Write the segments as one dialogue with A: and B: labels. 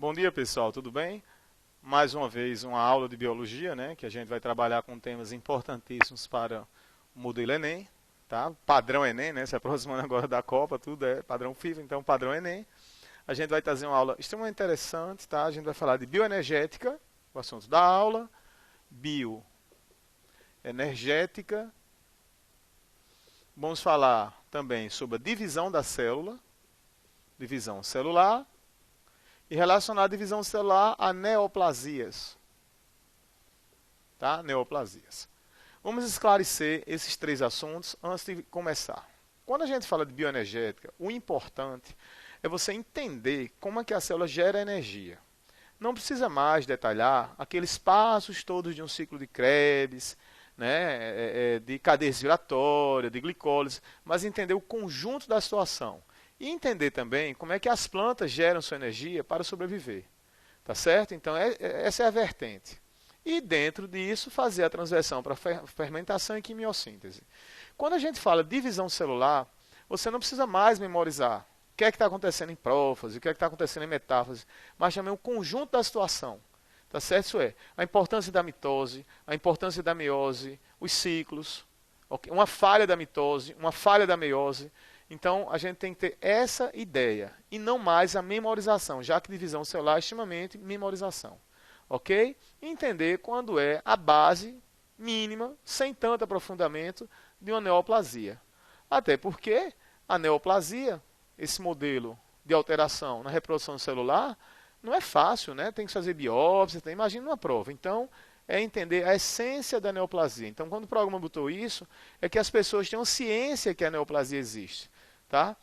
A: Bom dia, pessoal, tudo bem? Mais uma vez, uma aula de biologia, né? Que a gente vai trabalhar com temas importantíssimos para o modelo Enem, tá? Padrão Enem, né? Se aproximando agora da Copa, tudo é padrão FIFA, então padrão Enem. A gente vai trazer uma aula extremamente interessante, tá? A gente vai falar de bioenergética, o assunto da aula, bioenergética. Vamos falar também sobre a divisão da célula, divisão celular, e relacionar a divisão celular a neoplasias. Tá? Neoplasias. Vamos esclarecer esses três assuntos antes de começar. Quando a gente fala de bioenergética, o importante é você entender como é que a célula gera energia. Não precisa mais detalhar aqueles passos todos de um ciclo de Krebs, né, de cadeia respiratória, de glicólise, mas entender o conjunto da situação. E entender também como é que as plantas geram sua energia para sobreviver. Tá certo? Então, essa é a vertente. E dentro disso, fazer a transversão para fermentação e quimiossíntese. Quando a gente fala de divisão celular, você não precisa mais memorizar o que é que está acontecendo em prófase, o que é que está acontecendo em metáfase, mas também o conjunto da situação. Tá certo? Isso é a importância da mitose, a importância da meiose, os ciclos, uma falha da mitose, uma falha da meiose. Então, a gente tem que ter essa ideia e não mais a memorização, já que divisão celular é extremamente memorização. Ok? Entender quando é a base mínima, sem tanto aprofundamento, de uma neoplasia. Até porque a neoplasia, esse modelo de alteração na reprodução celular, não é fácil, né? Tem que fazer biópsia, imagina uma prova. Então, é entender a essência da neoplasia. Então, quando o programa botou isso, é que as pessoas tenham ciência que a neoplasia existe. Tá?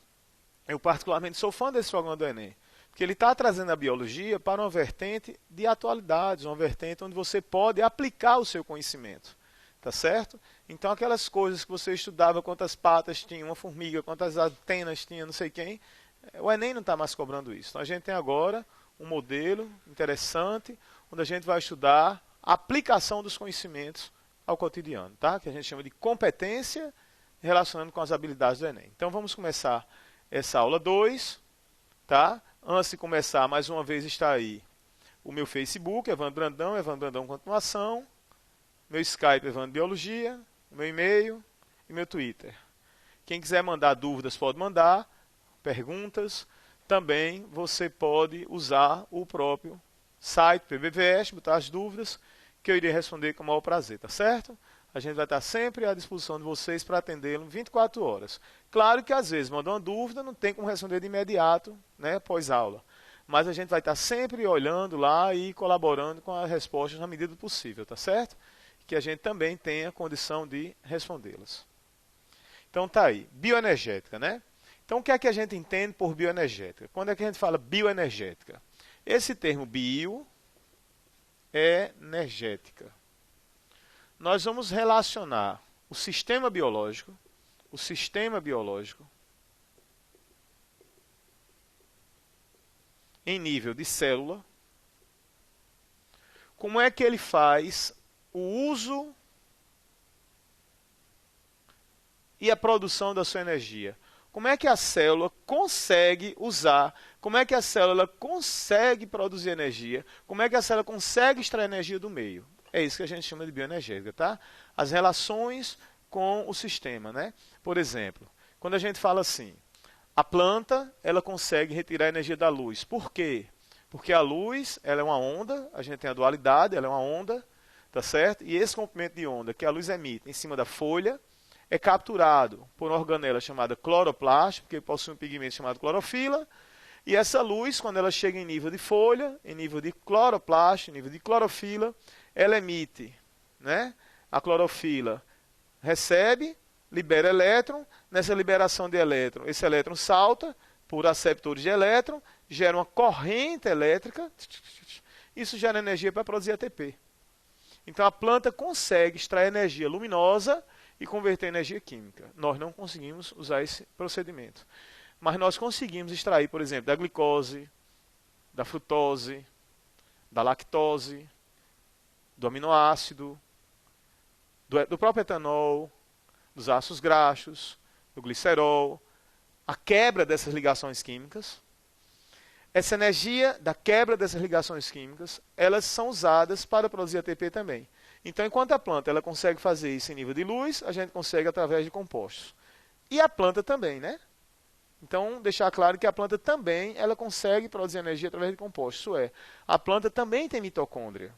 A: Eu particularmente sou fã desse programa do Enem, porque ele está trazendo a biologia para uma vertente de atualidades, uma vertente onde você pode aplicar o seu conhecimento. Tá certo? Então aquelas coisas que você estudava, quantas patas tinha uma formiga, quantas antenas tinha não sei quem, o Enem não está mais cobrando isso. Então a gente tem agora um modelo interessante, onde a gente vai estudar a aplicação dos conhecimentos ao cotidiano, tá? Que a gente chama de competência relacionando com as habilidades do Enem. Então vamos começar essa aula 2, tá? Antes de começar, mais uma vez está aí o meu Facebook, Evandro Brandão Continuação, meu Skype, Evandro Biologia, meu e-mail e meu Twitter. Quem quiser mandar dúvidas pode mandar, perguntas. Também você pode usar o próprio site PBVest, botar as dúvidas, que eu irei responder com o maior prazer, tá certo? A gente vai estar sempre à disposição de vocês para atendê-lo 24 horas. Claro que às vezes mandou uma dúvida, não tem como responder de imediato, né, pós-aula. Mas a gente vai estar sempre olhando lá e colaborando com as respostas na medida do possível, tá certo? Que a gente também tenha condição de respondê-las. Então tá aí, bioenergética, né? Então o que é que a gente entende por bioenergética? Quando é que a gente fala bioenergética? Esse termo bioenergética. Nós vamos relacionar o sistema biológico, em nível de célula, como é que ele faz o uso e a produção da sua energia. Como é que a célula consegue usar, como é que a célula consegue produzir energia, como é que a célula consegue extrair energia do meio. É isso que a gente chama de bioenergética, tá? As relações com o sistema, né? Por exemplo, quando a gente fala assim, a planta, ela consegue retirar a energia da luz. Por quê? Porque a luz, ela é uma onda, a gente tem a dualidade, ela é uma onda, tá certo? E esse comprimento de onda que a luz emite em cima da folha é capturado por uma organela chamada cloroplasto, porque possui um pigmento chamado clorofila, e essa luz, quando ela chega em nível de folha, em nível de cloroplasto, em nível de clorofila, ela emite, né? A clorofila recebe, libera elétron, nessa liberação de elétron, esse elétron salta por aceptores de elétron, gera uma corrente elétrica, isso gera energia para produzir ATP. Então a planta consegue extrair energia luminosa e converter em energia química. Nós não conseguimos usar esse procedimento. Mas nós conseguimos extrair, por exemplo, da glicose, da frutose, da lactose, do aminoácido, do próprio etanol, dos ácidos graxos, do glicerol, a quebra dessas ligações químicas. Essa energia da quebra dessas ligações químicas, elas são usadas para produzir ATP também. Então, enquanto a planta ela consegue fazer isso em nível de luz, a gente consegue através de compostos. E a planta também, né? Então, deixar claro que a planta também ela consegue produzir energia através de compostos. Isso é, a planta também tem mitocôndria.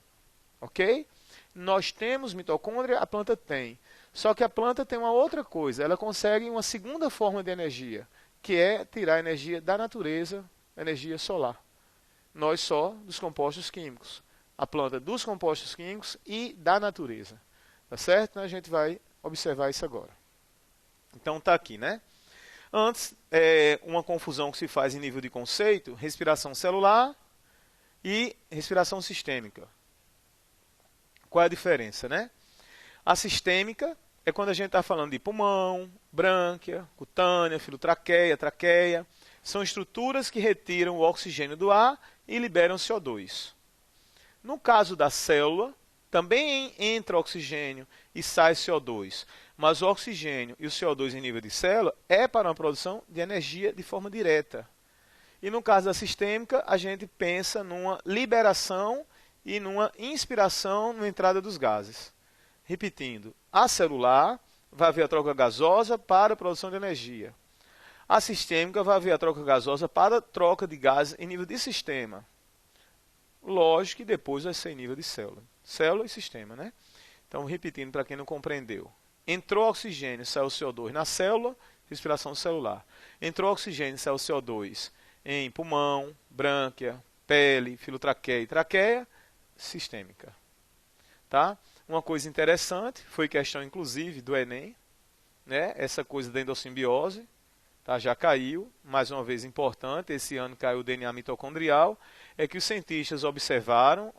A: Ok? Nós temos mitocôndria, a planta tem. Só que a planta tem uma outra coisa, ela consegue uma segunda forma de energia, que é tirar energia da natureza, energia solar. Nós só dos compostos químicos. A planta dos compostos químicos e da natureza. Tá certo? Então a gente vai observar isso agora. Então tá aqui, né? Antes, uma confusão que se faz em nível de conceito, respiração celular e respiração sistêmica. Qual é a diferença, né? A sistêmica é quando a gente está falando de pulmão, brânquia, cutânea, filotraqueia, traqueia. São estruturas que retiram o oxigênio do ar e liberam CO2. No caso da célula, também entra oxigênio e sai CO2. Mas o oxigênio e o CO2 em nível de célula é para uma produção de energia de forma direta. E no caso da sistêmica, a gente pensa numa liberação e numa inspiração na entrada dos gases. Repetindo, a celular vai haver a troca gasosa para a produção de energia. A sistêmica vai haver a troca gasosa para a troca de gases em nível de sistema. Lógico que depois vai ser em nível de célula. Célula e sistema, né? Então, repetindo para quem não compreendeu. Entrou oxigênio, saiu CO2 na célula, respiração celular. Entrou oxigênio, saiu CO2 em pulmão, brânquia, pele, filotraqueia e traqueia, sistêmica. Tá? Uma coisa interessante, foi questão inclusive do Enem, né? Essa coisa da endossimbiose, tá? Já caiu, mais uma vez importante, esse ano caiu o DNA mitocondrial, é que os cientistas observa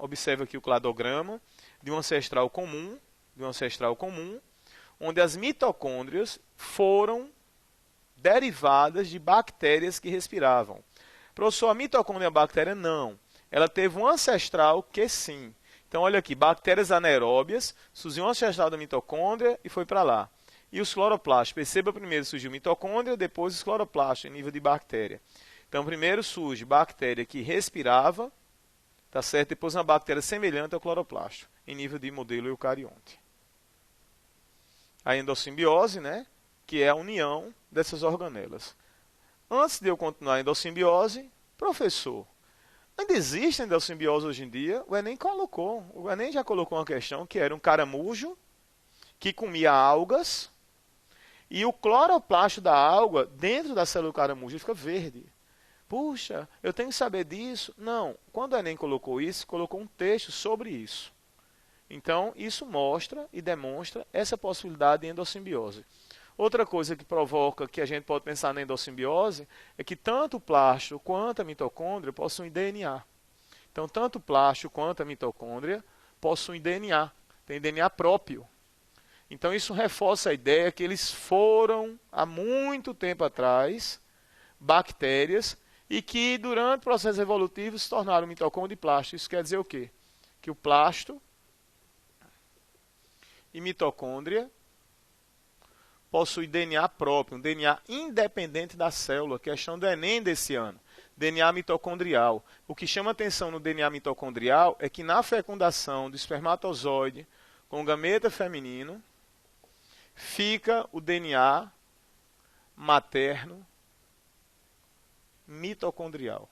A: aqui o cladograma de um ancestral comum, onde as mitocôndrias foram derivadas de bactérias que respiravam. Professor, a mitocôndria é uma bactéria? Não. Ela teve um ancestral que sim. Então, olha aqui, bactérias anaeróbias, surgiu um ancestral da mitocôndria e foi para lá. E os cloroplastos, perceba, primeiro surgiu mitocôndria, depois os cloroplastos, em nível de bactéria. Então, primeiro surge bactéria que respirava, tá certo? Depois uma bactéria semelhante ao cloroplasto, em nível de modelo eucarionte. A endossimbiose, né? Que é a união dessas organelas. Antes de eu continuar a endossimbiose, professor, ainda existe endossimbiose hoje em dia? O Enem já colocou uma questão que era um caramujo que comia algas e o cloroplasto da alga dentro da célula do caramujo fica verde. Puxa, eu tenho que saber disso? Não, quando o Enem colocou isso, colocou um texto sobre isso. Então, isso mostra e demonstra essa possibilidade de endossimbiose. Outra coisa que provoca que a gente pode pensar na endossimbiose é que tanto o plástico quanto a mitocôndria possuem DNA. Então, tanto o plástico quanto a mitocôndria possuem DNA, tem DNA próprio. Então, isso reforça a ideia que eles foram, há muito tempo atrás, bactérias, e que durante o processo evolutivo se tornaram mitocôndria e plástico. Isso quer dizer o quê? Que o plástico e mitocôndria possui DNA próprio, um DNA independente da célula, questão do Enem desse ano, DNA mitocondrial. O que chama atenção no DNA mitocondrial é que na fecundação do espermatozoide com o gameta feminino, fica o DNA materno mitocondrial.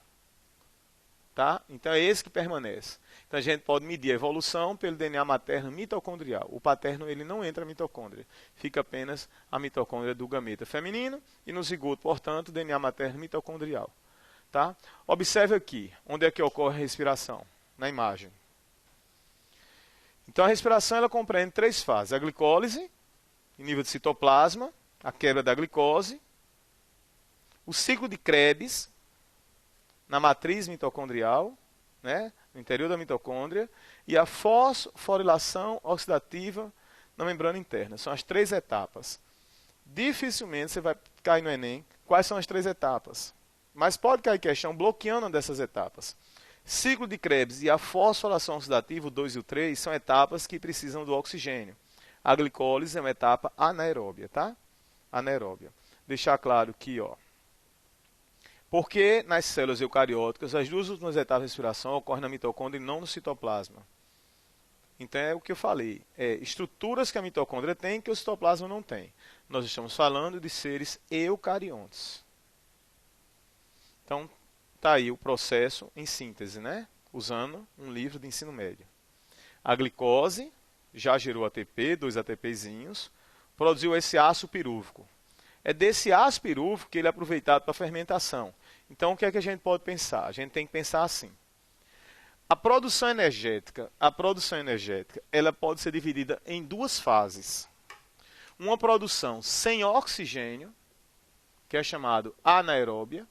A: Tá? Então é esse que permanece. Então a gente pode medir a evolução pelo DNA materno mitocondrial. O paterno ele não entra a mitocôndria. Fica apenas a mitocôndria do gameta feminino e no zigoto, portanto, o DNA materno mitocondrial. Tá? Observe aqui, onde é que ocorre a respiração, na imagem. Então a respiração ela compreende três fases. A glicólise, em nível de citoplasma, a quebra da glicose, o ciclo de Krebs, na matriz mitocondrial, né, no interior da mitocôndria, e a fosforilação oxidativa na membrana interna. São as três etapas. Dificilmente você vai cair no Enem quais são as três etapas. Mas pode cair questão bloqueando uma dessas etapas. Ciclo de Krebs e a fosforilação oxidativa, o 2 e o 3, são etapas que precisam do oxigênio. A glicólise é uma etapa anaeróbia, tá? Anaeróbia. Deixar claro que, ó, Porque nas células eucarióticas, as duas últimas etapas de respiração ocorrem na mitocôndria e não no citoplasma. Então é o que eu falei, estruturas que a mitocôndria tem que o citoplasma não tem. Nós estamos falando de seres eucariontes. Então, está aí o processo em síntese, né? Usando um livro de ensino médio. A glicose já gerou ATP, 2 ATPzinhos, produziu esse ácido pirúvico. É desse ácido pirúvico que ele é aproveitado para a fermentação. Então, o que é que a gente pode pensar? A gente tem que pensar assim. A produção energética, ela pode ser dividida em duas fases. Uma produção sem oxigênio, que é chamado anaeróbia,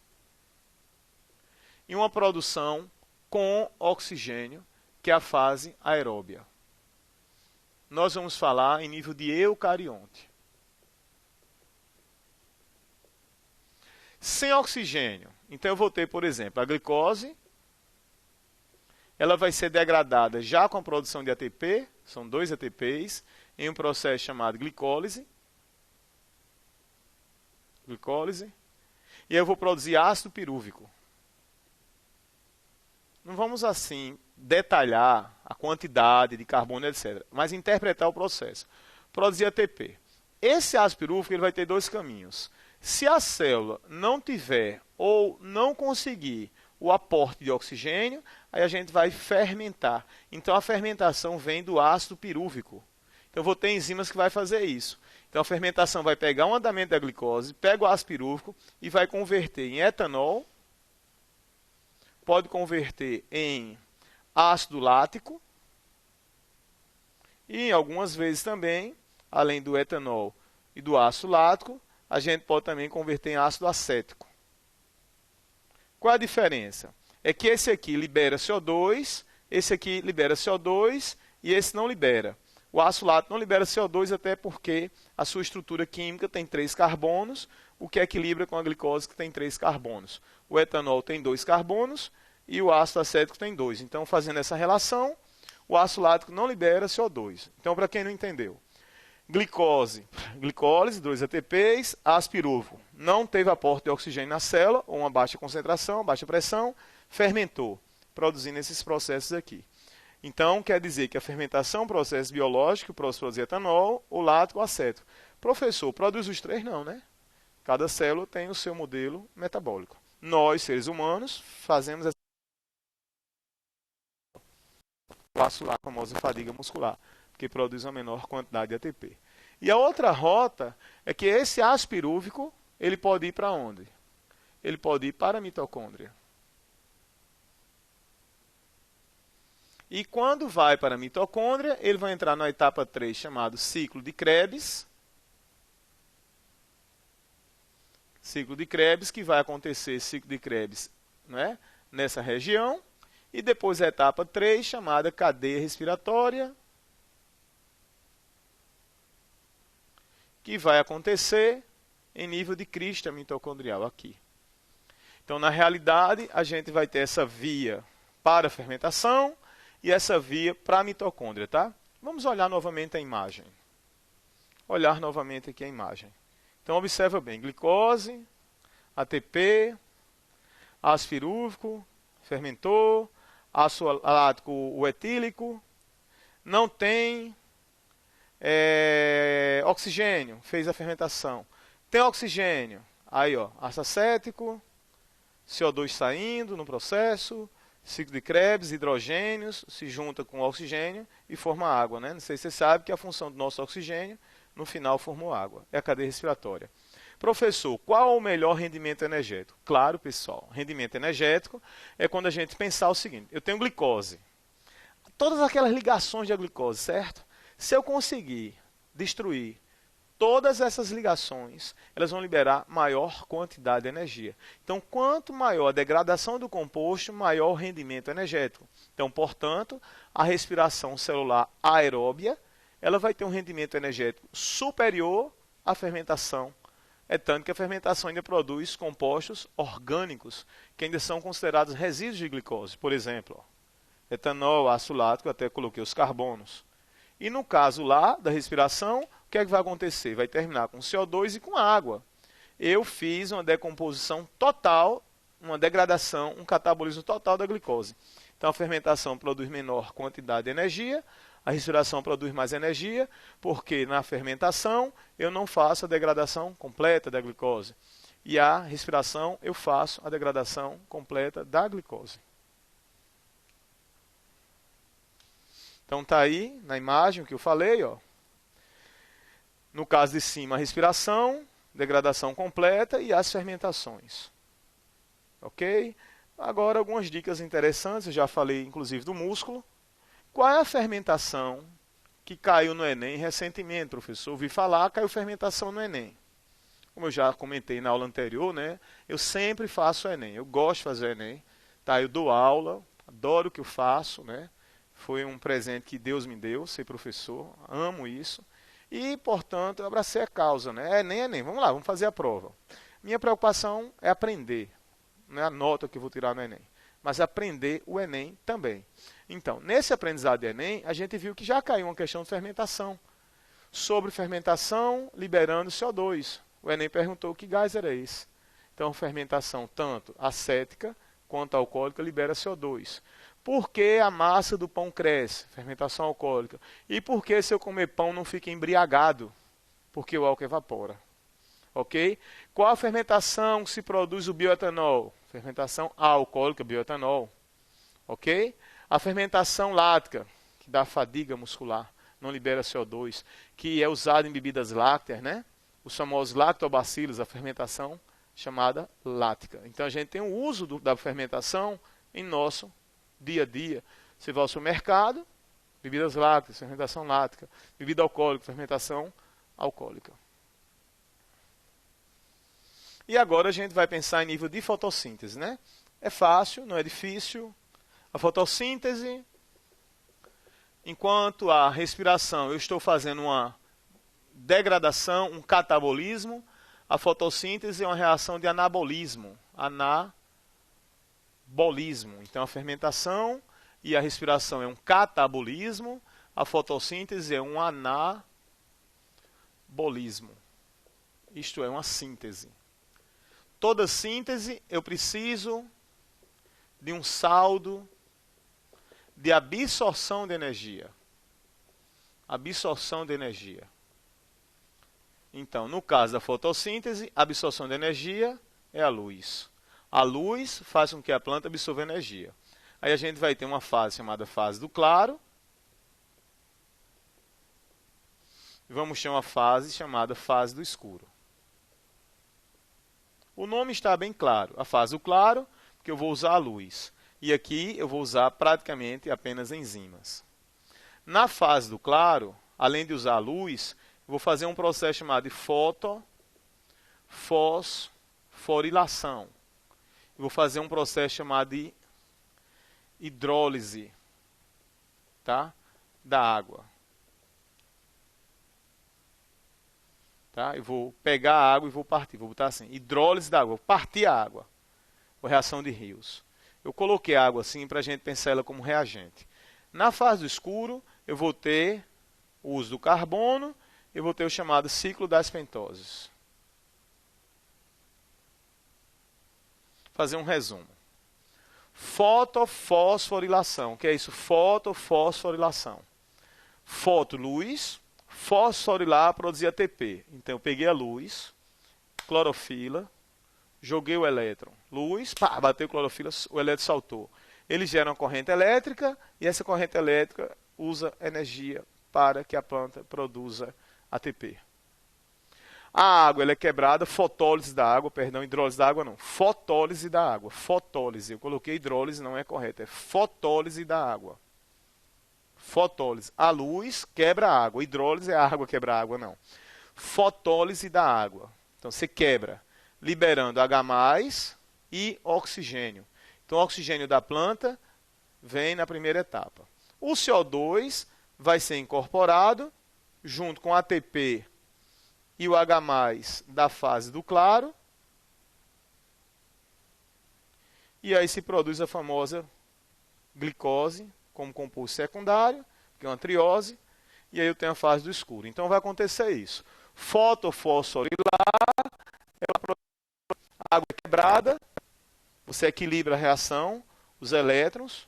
A: e uma produção com oxigênio, que é a fase aeróbia. Nós vamos falar em nível de eucarionte. Sem oxigênio, então eu vou ter, por exemplo, a glicose, ela vai ser degradada já com a produção de ATP, são 2 ATPs, em um processo chamado glicólise. E eu vou produzir ácido pirúvico. Não vamos assim detalhar a quantidade de carbono, etc., mas interpretar o processo. Produzir ATP. Esse ácido pirúvico ele vai ter 2 caminhos. Se a célula não tiver ou não conseguir o aporte de oxigênio, aí a gente vai fermentar. Então a fermentação vem do ácido pirúvico. Então eu vou ter enzimas que vai fazer isso. Então a fermentação vai pegar um andamento da glicose, pega o ácido pirúvico e vai converter em etanol, pode converter em ácido lático e algumas vezes também, além do etanol e do ácido lático, a gente pode também converter em ácido acético. Qual a diferença? É que esse aqui libera CO2, esse aqui libera CO2 e esse não libera. O ácido lático não libera CO2 até porque a sua estrutura química tem 3 carbonos, o que equilibra com a glicose que tem 3 carbonos. O etanol tem 2 carbonos e o ácido acético tem 2. Então, fazendo essa relação, o ácido lático não libera CO2. Então, para quem não entendeu, glicólise, 2 ATPs, ácido pirúvico. Não teve aporte de oxigênio na célula, ou uma baixa concentração, baixa pressão, fermentou, produzindo esses processos aqui. Então, quer dizer que a fermentação é um processo biológico, produz etanol, o lático, o acético. Professor, produz os 3? Não, né? Cada célula tem o seu modelo metabólico. Nós, seres humanos, fazemos essa a famosa fadiga muscular, que produz uma menor quantidade de ATP. E a outra rota é que esse ácido pirúvico, ele pode ir para onde? Ele pode ir para a mitocôndria. E quando vai para a mitocôndria, ele vai entrar na etapa 3, chamado ciclo de Krebs. Ciclo de Krebs, que vai acontecer ciclo de Krebs, né, nessa região. E depois a etapa 3, chamada cadeia respiratória, que vai acontecer em nível de crista mitocondrial aqui. Então, na realidade, a gente vai ter essa via para a fermentação e essa via para a mitocôndria, tá? Vamos olhar novamente a imagem. Olhar novamente aqui a imagem. Então, observa bem, glicose, ATP, ácido pirúvico, fermentou, ácido lático, o etílico, não tem oxigênio, fez a fermentação. Tem oxigênio, aí ó, ácido acético, CO2 saindo no processo, ciclo de Krebs, hidrogênios, se junta com oxigênio e forma água, né? Não sei se você sabe que a função do nosso oxigênio, no final, formou água. É a cadeia respiratória. Professor, qual o melhor rendimento energético? Claro, pessoal, rendimento energético é quando a gente pensar o seguinte, eu tenho glicose, todas aquelas ligações de glicose, certo? Se eu conseguir destruir todas essas ligações, elas vão liberar maior quantidade de energia. Então, quanto maior a degradação do composto, maior o rendimento energético. Então, portanto, a respiração celular aeróbia, ela vai ter um rendimento energético superior à fermentação. É tanto que a fermentação ainda produz compostos orgânicos, que ainda são considerados resíduos de glicose. Por exemplo, etanol, ácido lático, até coloquei os carbonos. E no caso lá da respiração, o que é que vai acontecer? Vai terminar com CO2 e com água. Eu fiz uma decomposição total uma degradação, um catabolismo total da glicose. Então a fermentação produz menor quantidade de energia, a respiração produz mais energia, porque na fermentação eu não faço a degradação completa da glicose. E a respiração eu faço a degradação completa da glicose. Então está aí na imagem que eu falei, ó. No caso de cima, a respiração, degradação completa e as fermentações. Ok? Agora algumas dicas interessantes, eu já falei inclusive do músculo. Qual é a fermentação que caiu no Enem recentemente, professor? Ouvi falar, caiu fermentação no Enem. Como eu já comentei na aula anterior, né? Eu sempre faço o Enem, eu gosto de fazer o Enem. Tá? Eu dou aula, adoro o que eu faço, né? Foi um presente que Deus me deu, ser professor, amo isso. E, portanto, eu abracei a causa, né? Enem, vamos lá, vamos fazer a prova. Minha preocupação é aprender, não é a nota que eu vou tirar no Enem, mas aprender o Enem também. Então, nesse aprendizado de Enem, a gente viu que já caiu uma questão de fermentação. Sobre fermentação liberando CO2. O Enem perguntou que gás era esse. Então, fermentação tanto acética quanto alcoólica libera CO2. Por que a massa do pão cresce? Fermentação alcoólica. E por que se eu comer pão não fica embriagado? Porque o álcool evapora. Ok? Qual a fermentação que se produz o bioetanol? Fermentação alcoólica, bioetanol. Ok? A fermentação lática, que dá fadiga muscular, não libera CO2, que é usada em bebidas lácteas, né? Os famosos lactobacilos, a fermentação chamada lática. Então a gente tem o uso da fermentação em nosso dia a dia. Você vai ao supermercado, bebidas lácteas, fermentação lática. Bebida alcoólica, fermentação alcoólica. E agora a gente vai pensar em nível de fotossíntese, né? É fácil, não é difícil. A fotossíntese, enquanto a respiração eu estou fazendo uma degradação, um catabolismo, a fotossíntese é uma reação de anabolismo. Anabolismo. Então a fermentação e a respiração é um catabolismo, a fotossíntese é um anabolismo. Isto é uma síntese. Toda síntese eu preciso de um saldo de absorção de energia. Absorção de energia. Então, no caso da fotossíntese, a absorção de energia é a luz. A luz faz com que a planta absorva energia. Aí a gente vai ter uma fase chamada fase do claro. E vamos ter uma fase chamada fase do escuro. O nome está bem claro. A fase do claro, porque eu vou usar a luz. E aqui eu vou usar praticamente apenas enzimas. Na fase do claro, além de usar a luz, eu vou fazer um processo chamado de fosforilação. Eu vou fazer um processo chamado de hidrólise, tá? Da água. Tá? Eu vou pegar a água e vou partir. Vou botar assim, hidrólise da água. Vou partir a água. Ou reação de rios. Eu coloquei a água assim para a gente pensar ela como reagente. Na fase do escuro, eu vou ter o uso do carbono, eu vou ter o chamado ciclo das pentoses. Fazer um resumo. Fotofosforilação. O que é isso? Fotofosforilação. Foto, luz. Fosforilar, produzir ATP. Então eu peguei a luz, clorofila, joguei o elétron. Luz, pá, bateu clorofila, o elétron saltou. Ele gera uma corrente elétrica e essa corrente elétrica usa energia para que a planta produza ATP. A água ela é quebrada, fotólise da água, perdão, hidrólise da água não. Fotólise da água, fotólise. Eu coloquei hidrólise, não é correto, é fotólise da água. Fotólise. A luz quebra a água, hidrólise é a água quebra a água, não. Fotólise da água. Então você quebra, liberando H+, e oxigênio. Então o oxigênio da planta vem na primeira etapa. O CO2 vai ser incorporado junto com o ATP e o H+, da fase do claro. E aí se produz a famosa glicose como composto secundário, que é uma triose, e aí eu tenho a fase do escuro. Então vai acontecer isso. Fotofosforilar, a água é quebrada, você equilibra a reação, os elétrons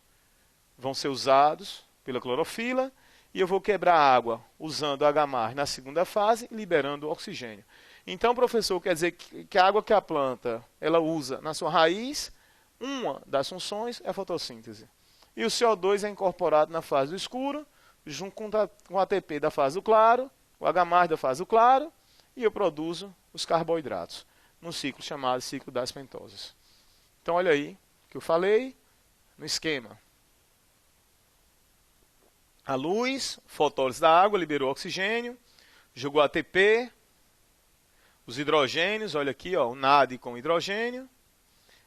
A: vão ser usados pela clorofila, e eu vou quebrar a água usando H+ na segunda fase, liberando o oxigênio. Então, professor, quer dizer que a água que a planta ela usa na sua raiz, uma das funções é a fotossíntese. E o CO2 é incorporado na fase do escuro, junto com o ATP da fase do claro, o H+ da fase do claro, e eu produzo os carboidratos, num ciclo chamado ciclo das pentoses. Então, olha aí o que eu falei no esquema. A luz, fotólise da água, liberou oxigênio, jogou ATP, os hidrogênios, olha aqui, ó, o NAD com hidrogênio,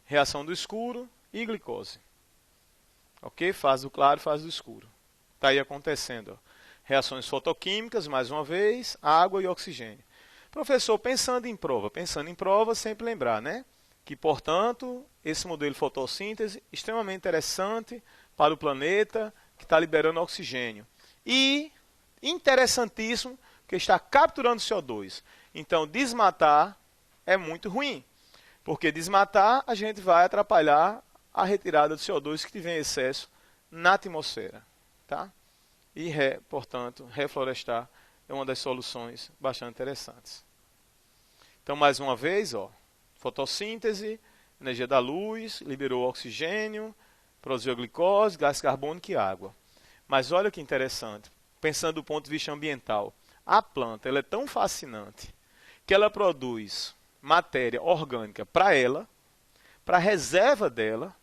A: reação do escuro e glicose. Ok? Fase do claro, fase do escuro. Está aí acontecendo. Ó. Reações fotoquímicas, mais uma vez, água e oxigênio. Professor, pensando em prova, sempre lembrar, né? Que, portanto, esse modelo de fotossíntese é extremamente interessante para o planeta, que está liberando oxigênio. E interessantíssimo, que está capturando CO2. Então, desmatar é muito ruim, porque desmatar a gente vai atrapalhar a retirada do CO2 que tiver em excesso na atmosfera. Tá? E, portanto, reflorestar é uma das soluções bastante interessantes. Então, mais uma vez, ó, fotossíntese, energia da luz, liberou oxigênio, produziu a glicose, gás carbônico e água. Mas olha que interessante, pensando do ponto de vista ambiental, a planta ela é tão fascinante que ela produz matéria orgânica para ela, para a reserva dela.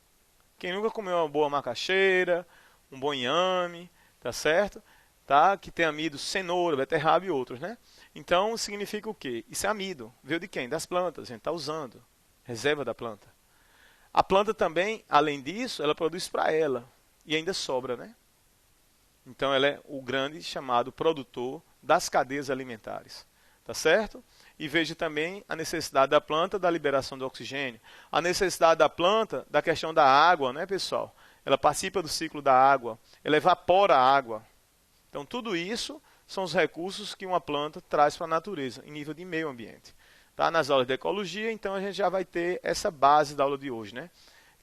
A: Quem nunca comeu uma boa macaxeira, um bom inhame, tá certo? Tá? Que tem amido, cenoura, beterraba e outros, né? Então, significa o quê? Isso é amido. Veio de quem? Das plantas, a gente está usando. Reserva da planta. A planta também, além disso, ela produz para ela. E ainda sobra, né? Então, ela é o grande chamado produtor das cadeias alimentares. Tá certo? E veja também a necessidade da planta da liberação do oxigênio. A necessidade da planta da questão da água, né, pessoal? Ela participa do ciclo da água. Ela evapora a água. Então, tudo isso são os recursos que uma planta traz para a natureza, em nível de meio ambiente. Tá? Nas aulas de ecologia, então, a gente já vai ter essa base da aula de hoje, né?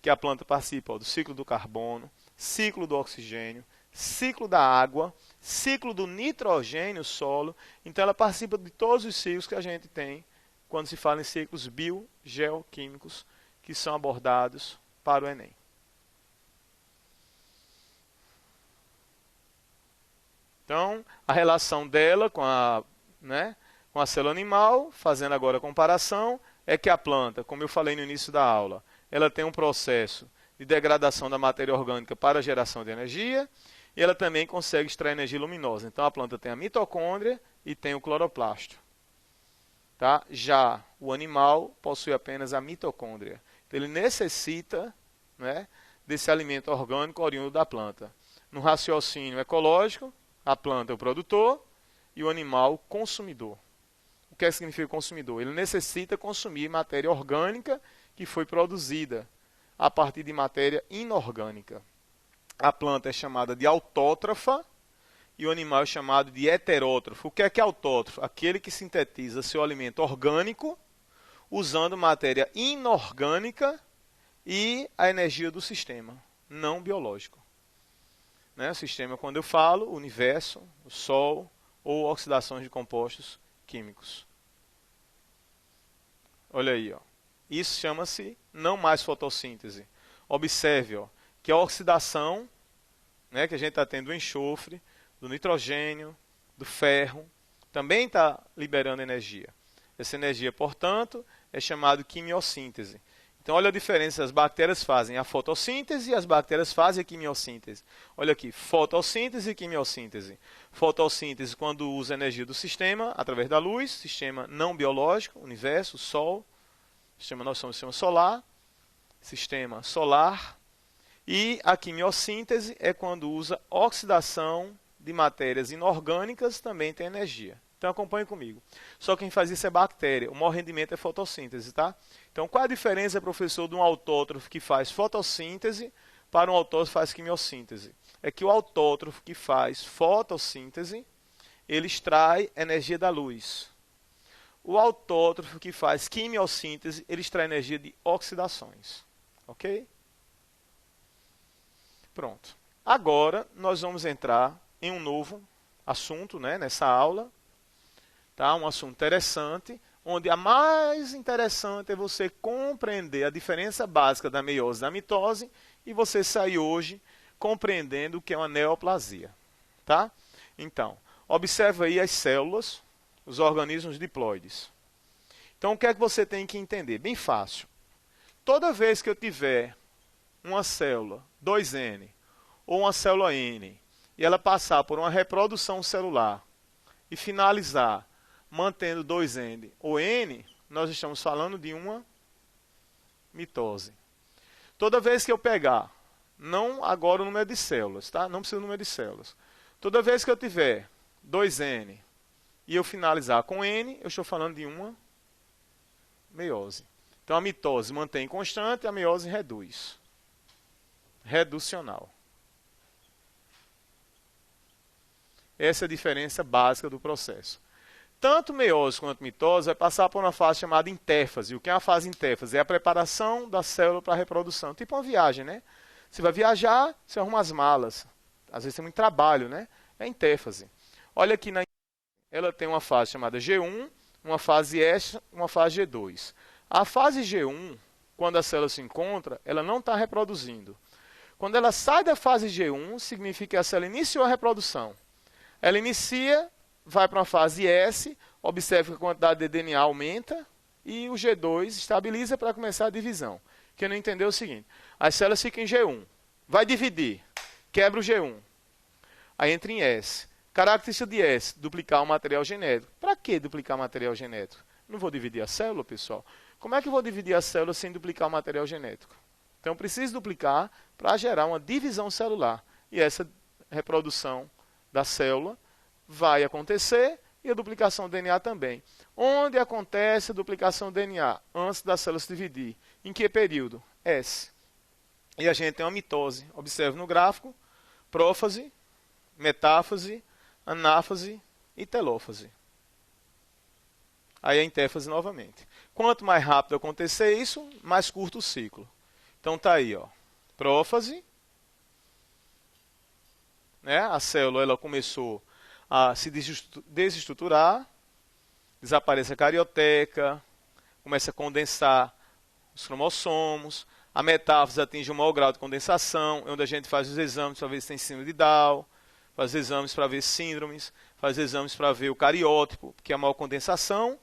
A: Que a planta participa do ciclo do carbono, ciclo do oxigênio, ciclo da água, ciclo do nitrogênio, solo. Então, ela participa de todos os ciclos que a gente tem quando se fala em ciclos biogeoquímicos que são abordados para o Enem. Então, a relação dela com a célula animal, fazendo agora a comparação, é que a planta, como eu falei no início da aula, ela tem um processo de degradação da matéria orgânica para a geração de energia, e ela também consegue extrair energia luminosa. Então, a planta tem a mitocôndria e tem o cloroplasto. Tá? Já o animal possui apenas a mitocôndria. Então, ele necessita, né, desse alimento orgânico oriundo da planta. No raciocínio ecológico, a planta é o produtor e o animal o consumidor. O que significa consumidor? Ele necessita consumir matéria orgânica que foi produzida a partir de matéria inorgânica. A planta é chamada de autótrofa e o animal é chamado de heterótrofo. O que é autótrofo? Aquele que sintetiza seu alimento orgânico usando matéria inorgânica e a energia do sistema, não biológico. Né? O sistema, quando eu falo, o universo, o Sol ou oxidações de compostos químicos. Olha aí, ó. Isso chama-se não mais fotossíntese. Observe, ó, que a oxidação, né, que a gente está tendo do enxofre, do nitrogênio, do ferro, também está liberando energia. Essa energia, portanto, é chamada de quimiossíntese. Então, olha a diferença. As bactérias fazem a fotossíntese e as bactérias fazem a quimiossíntese. Olha aqui, fotossíntese e quimiossíntese. Fotossíntese quando usa a energia do sistema, através da luz, sistema não biológico, universo, Sol, nós somos sistema solar, sistema solar. E a quimiossíntese é quando usa oxidação de matérias inorgânicas, também tem energia. Então acompanhe comigo. Só quem faz isso é bactéria. O maior rendimento é fotossíntese, tá? Então qual a diferença, professor, de um autótrofo que faz fotossíntese para um autótrofo que faz quimiossíntese? É que o autótrofo que faz fotossíntese, ele extrai energia da luz. O autótrofo que faz quimiossíntese, ele extrai energia de oxidações. Ok? Pronto. Agora nós vamos entrar em um novo assunto, né, nessa aula. Tá? Um assunto interessante, onde a mais interessante é você compreender a diferença básica da meiose e da mitose e você sair hoje compreendendo o que é uma neoplasia. Tá? Então, observe aí as células, os organismos diploides. Então, o que é que você tem que entender? Bem fácil. Toda vez que eu tiver uma célula 2N ou uma célula N e ela passar por uma reprodução celular e finalizar mantendo 2N ou N, nós estamos falando de uma mitose. Toda vez que eu pegar, não agora o número de células, tá? Não precisa do número de células. Toda vez que eu tiver 2N e eu finalizar com N, eu estou falando de uma meiose. Então a mitose mantém constante, a meiose reduz. Reducional. Essa é a diferença básica do processo. Tanto meiose quanto mitose vai passar por uma fase chamada intéfase. O que é uma fase intéfase? É a preparação da célula para a reprodução. Tipo uma viagem, né? Você vai viajar, você arruma as malas. Às vezes tem muito trabalho, né? É intéfase. Olha aqui, ela tem uma fase chamada G1, uma fase S, uma fase G2. A fase G1, quando a célula se encontra, ela não está reproduzindo. Quando ela sai da fase G1, significa que a célula iniciou a reprodução. Ela inicia, vai para uma fase S, observa que a quantidade de DNA aumenta e o G2 estabiliza para começar a divisão. Quem não entendeu é o seguinte, as células ficam em G1, vai dividir, quebra o G1, aí entra em S. Característica de S, duplicar o material genético. Para que duplicar o material genético? Não vou dividir a célula, pessoal. Como é que eu vou dividir a célula sem duplicar o material genético? Então, preciso duplicar para gerar uma divisão celular. E essa reprodução da célula vai acontecer e a duplicação do DNA também. Onde acontece a duplicação do DNA? Antes da célula se dividir. Em que período? S. E a gente tem uma mitose. Observe no gráfico, prófase, metáfase, anáfase e telófase. Aí a intéfase novamente. Quanto mais rápido acontecer isso, mais curto o ciclo. Então tá aí, ó. Prófase, né? A célula ela começou a se desestruturar, desaparece a carioteca, começa a condensar os cromossomos, a metáfase atinge um maior grau de condensação, é onde a gente faz os exames para ver se tem síndrome de Down, faz exames para ver síndromes, faz exames para ver o cariótipo, que é a maior condensação.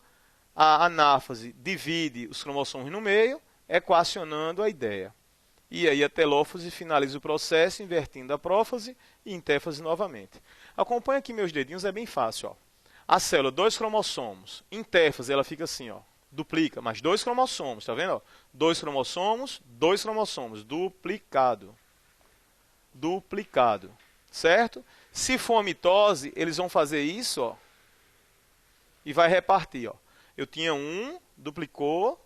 A: A anáfase divide os cromossomos no meio, equacionando a ideia. E aí a telófase finaliza o processo, invertindo a prófase e intéfase novamente. Acompanha aqui meus dedinhos, é bem fácil. Ó. A célula, 2 cromossomos. Intéfase, ela fica assim, ó, duplica, mas 2 cromossomos, tá vendo? 2 cromossomos, duplicado. Duplicado, certo? Se for uma mitose, eles vão fazer isso, ó, e vai repartir, ó. Eu tinha um, duplicou,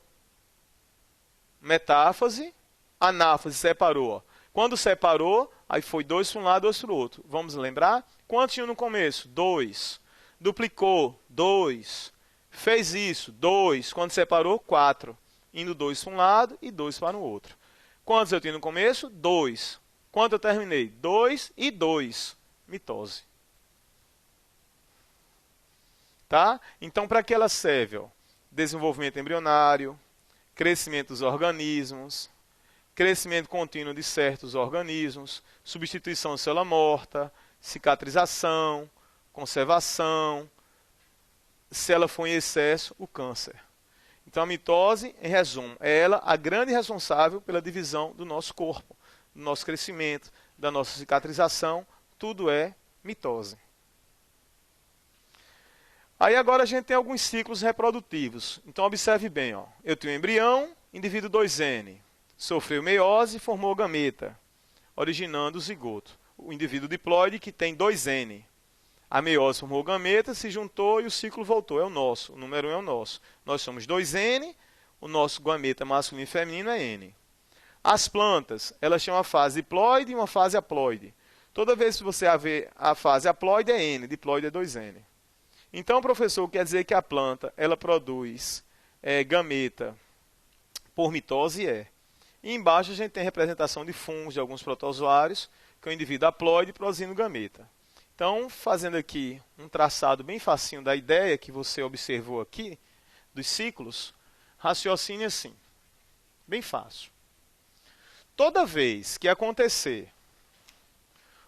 A: metáfase, anáfase, separou. Ó. Quando separou, aí foi 2 para um lado, 2 para o outro. Vamos lembrar? Quantos tinham no começo? 2. Duplicou, 2. Fez isso, 2. Quando separou, 4. Indo 2 para um lado e 2 para o outro. Quantos eu tinha no começo? 2. Quanto eu terminei? 2 e 2. Mitose. Tá? Então, para que ela serve? Ó? Desenvolvimento embrionário, crescimento dos organismos, crescimento contínuo de certos organismos, substituição de célula morta, cicatrização, conservação, se ela for em excesso, o câncer. Então, a mitose, em resumo, é ela a grande responsável pela divisão do nosso corpo, do nosso crescimento, da nossa cicatrização, tudo é mitose. Aí agora a gente tem alguns ciclos reprodutivos. Então observe bem, ó. Eu tenho um embrião, indivíduo 2N, sofreu meiose e formou gameta, originando o zigoto. O indivíduo diploide que tem 2N. A meiose formou gameta, se juntou e o ciclo voltou. É o nosso, o número 1 é o nosso. Nós somos 2N, o nosso gameta masculino e feminino é N. As plantas, elas têm uma fase diploide e uma fase haploide. Toda vez que você vê a fase haploide é N, diploide é 2N. Então, professor, quer dizer que a planta ela produz gameta por mitose? É. E embaixo a gente tem representação de fungos de alguns protozoários, que é o indivíduo haploide produzindo gameta. Então, fazendo aqui um traçado bem facinho da ideia que você observou aqui, dos ciclos, raciocine assim, bem fácil. Toda vez que acontecer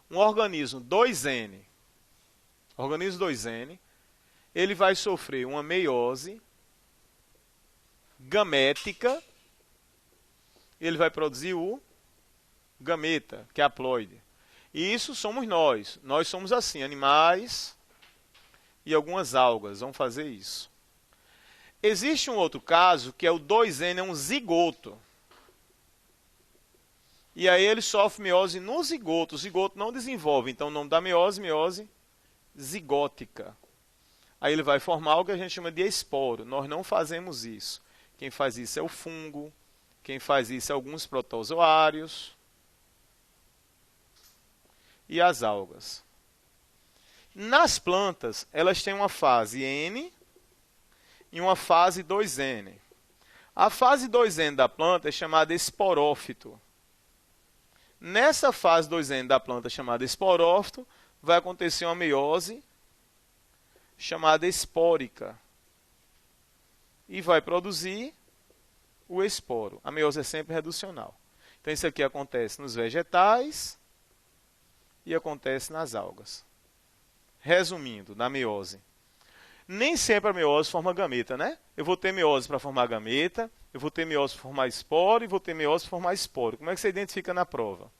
A: um organismo 2N, ele vai sofrer uma meiose gamética, ele vai produzir o gameta, que é haploide. E isso somos nós. Nós somos assim, animais e algumas algas vão fazer isso. Existe um outro caso, que é o 2N, é um zigoto. E aí ele sofre meiose no zigoto. O zigoto não desenvolve, então o nome da meiose, meiose zigótica. Aí ele vai formar o que a gente chama de esporo. Nós não fazemos isso. Quem faz isso é o fungo, quem faz isso é alguns protozoários e as algas. Nas plantas, elas têm uma fase N e uma fase 2N. A fase 2N da planta é chamada esporófito. Nessa fase 2N da planta chamada esporófito, vai acontecer uma meiose chamada espórica. E vai produzir o esporo. A meiose é sempre reducional. Então isso aqui acontece nos vegetais e acontece nas algas. Resumindo, na meiose. Nem sempre a meiose forma gameta, né? Eu vou ter meiose para formar gameta, eu vou ter meiose para formar esporo e vou ter meiose para formar esporo. Como é que você identifica na prova?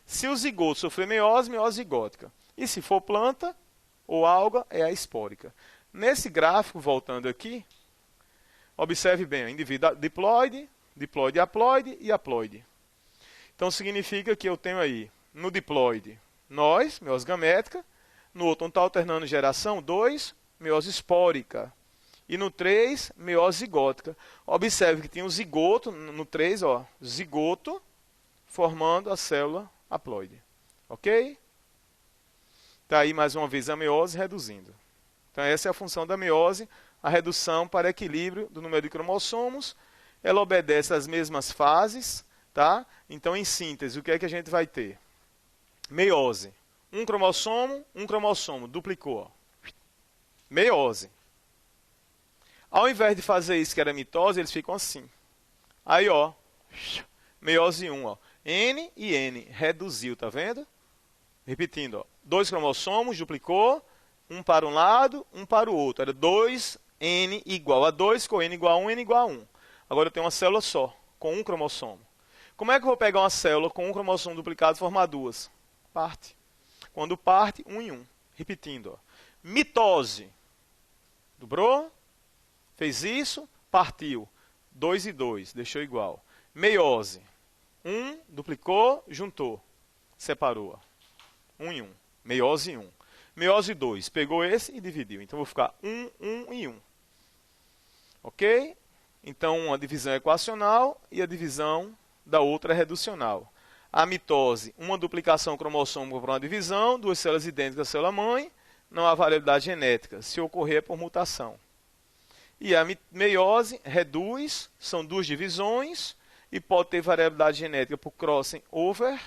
A: Se o zigoto sofrer meiose, meiose zigótica. E se for planta ou alga, é a espórica. Nesse gráfico, voltando aqui, observe bem, o indivíduo diploide, diploide haploide e haploide. Então significa que eu tenho aí, no diploide, nós, meiose gamética, no outro não está alternando geração, 2, meiose espórica. E no 3, meiose zigótica. Observe que tem um zigoto, no 3, ó, zigoto, formando a célula haploide. Ok? Está aí mais uma vez a meiose reduzindo. Então essa é a função da meiose, a redução para equilíbrio do número de cromossomos. Ela obedece às mesmas fases, tá? Então em síntese, o que é que a gente vai ter? Meiose. Um cromossomo, duplicou. Ó. Meiose. Ao invés de fazer isso, que era mitose, eles ficam assim. Aí, ó, meiose 1, ó. N e N, reduziu, tá vendo? Repetindo, ó. 2 cromossomos, duplicou, um para um lado, um para o outro. Era 2N igual a 2, com N igual a 1, N igual a 1. Agora eu tenho uma célula só, com um cromossomo. Como é que eu vou pegar uma célula com um cromossomo duplicado e formar duas? Parte. Quando parte, 1 em 1. Repetindo, ó. Mitose. Dobrou, fez isso, partiu. 2 e 2, deixou igual. Meiose. 1, duplicou, juntou. Separou. 1 em 1. Meiose 1. Meiose 2, pegou esse e dividiu. Então, vou ficar 1, 1 e 1. Ok? Então, uma divisão é equacional e a divisão da outra é reducional. A mitose, uma duplicação cromossomo para uma divisão, duas células idênticas à célula-mãe, não há variabilidade genética. Se ocorrer, é por mutação. E a meiose reduz, são duas divisões, e pode ter variabilidade genética por crossing over,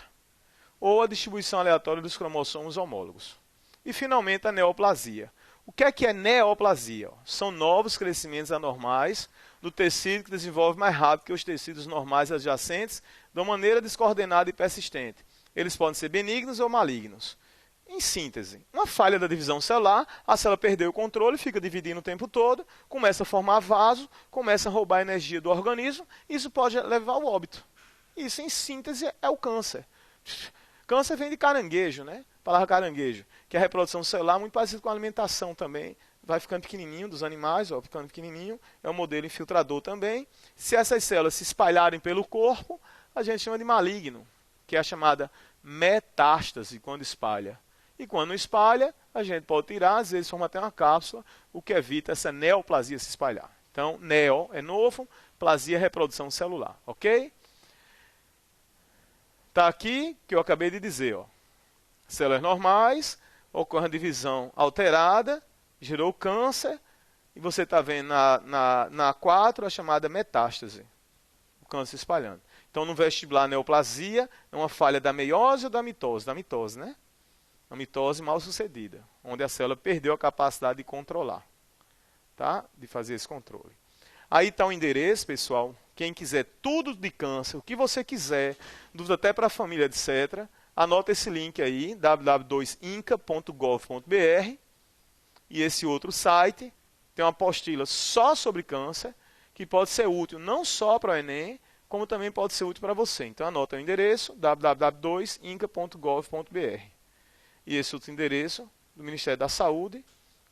A: ou a distribuição aleatória dos cromossomos homólogos. E, finalmente, a neoplasia. O que é neoplasia? São novos crescimentos anormais do tecido que desenvolve mais rápido que os tecidos normais adjacentes, de uma maneira descoordenada e persistente. Eles podem ser benignos ou malignos. Em síntese, uma falha da divisão celular, a célula perdeu o controle, fica dividindo o tempo todo, começa a formar vaso, começa a roubar a energia do organismo, isso pode levar ao óbito. Isso, em síntese, é o câncer. Câncer vem de caranguejo, né? A palavra caranguejo, que é a reprodução celular, muito parecido com a alimentação também. Vai ficando pequenininho dos animais, ó, ficando pequenininho, é um modelo infiltrador também. Se essas células se espalharem pelo corpo, a gente chama de maligno, que é a chamada metástase, quando espalha. E quando não espalha, a gente pode tirar, às vezes forma até uma cápsula, o que evita essa neoplasia se espalhar. Então, neo é novo, plasia é reprodução celular, ok? Está aqui que eu acabei de dizer, ó. Células normais, ocorre a divisão alterada, gerou câncer, e você está vendo na 4 a chamada metástase, o câncer se espalhando. Então, no vestibular, a neoplasia é uma falha da meiose ou da mitose? Da mitose, né? Uma mitose mal sucedida, onde a célula perdeu a capacidade de controlar, tá? De fazer esse controle. Aí está o endereço, pessoal. Quem quiser tudo de câncer, o que você quiser, dúvida até para a família, etc., anota esse link aí, www.inca.gov.br, e esse outro site tem uma apostila só sobre câncer, que pode ser útil não só para o Enem, como também pode ser útil para você. Então anota o endereço, www.inca.gov.br. E esse outro endereço do Ministério da Saúde,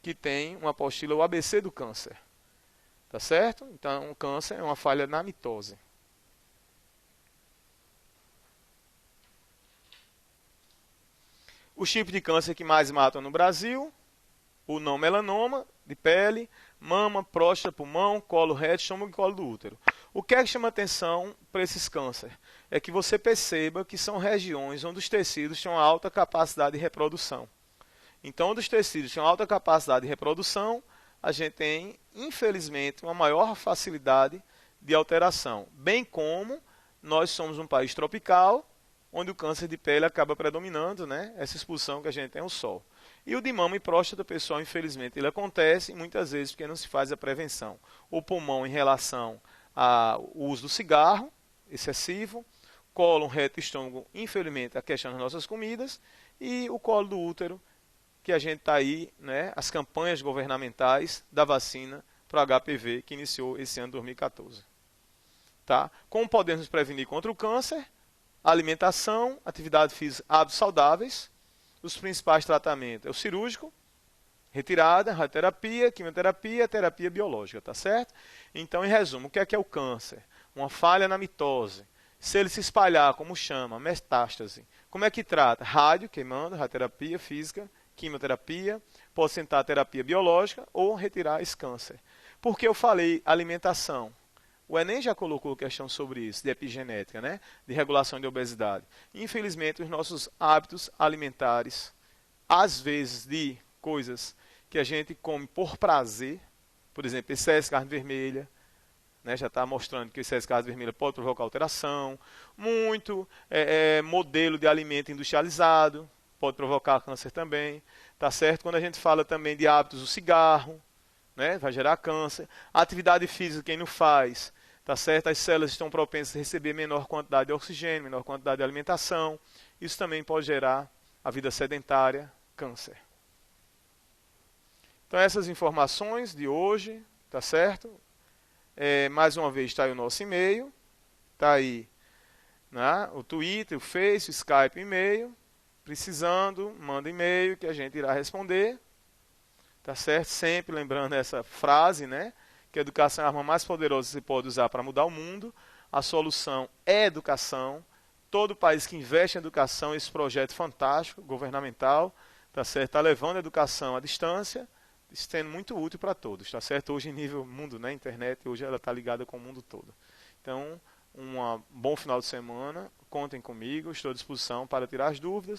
A: que tem uma apostila, o ABC do câncer. Tá certo? Então, o câncer é uma falha na mitose. Os tipos de câncer que mais matam no Brasil: o não melanoma, de pele, mama, próstata, pulmão, colo reto, estômago e colo do útero. O que é que chama atenção para esses cânceres? É que você perceba que são regiões onde os tecidos têm uma alta capacidade de reprodução. Então, onde os tecidos têm uma alta capacidade de reprodução, a gente tem, infelizmente, uma maior facilidade de alteração. Bem como nós somos um país tropical, onde o câncer de pele acaba predominando, né? Essa expulsão que a gente tem ao sol. E o de mama e próstata, pessoal, infelizmente, ele acontece muitas vezes porque não se faz a prevenção. O pulmão em relação ao uso do cigarro excessivo, cólon, reto e estômago, infelizmente, a questão das nossas comidas, e o colo do útero, que a gente está aí, né, as campanhas governamentais da vacina para o HPV, que iniciou esse ano 2014. Tá? Como podemos prevenir contra o câncer? Alimentação, atividade física, hábitos saudáveis. Os principais tratamentos é o cirúrgico, retirada, radioterapia, quimioterapia, terapia biológica, tá certo? Então, em resumo, o que é o câncer? Uma falha na mitose. Se ele se espalhar, como chama, metástase, como é que trata? Rádio, queimando, radioterapia física, quimioterapia, pode tentar terapia biológica ou retirar esse câncer. Por que eu falei alimentação? O Enem já colocou questão sobre isso, de epigenética, né? De regulação de obesidade. Infelizmente, os nossos hábitos alimentares, às vezes de coisas que a gente come por prazer, por exemplo, excesso de carne vermelha, né? Já está mostrando que o excesso de carne vermelha pode provocar alteração. Muito modelo de alimento industrializado, pode provocar câncer também, tá certo? Quando a gente fala também de hábitos, o cigarro, né, vai gerar câncer. A atividade física, quem não faz, tá certo? As células estão propensas a receber menor quantidade de oxigênio, menor quantidade de alimentação. Isso também pode gerar a vida sedentária, câncer. Então essas informações de hoje, tá certo? Mais uma vez está aí o nosso e-mail, tá aí, né, o Twitter, o Face, o Skype, o e-mail. Precisando, manda e-mail que a gente irá responder. Tá certo? Sempre lembrando essa frase, né? Que a educação é a arma mais poderosa que você pode usar para mudar o mundo. A solução é educação. Todo país que investe em educação, esse projeto fantástico, governamental, tá certo? Está levando a educação à distância, sendo muito útil para todos, tá certo? Hoje, em nível mundo, né? Internet, hoje ela está ligada com o mundo todo. Então, um bom final de semana. Contem comigo, estou à disposição para tirar as dúvidas.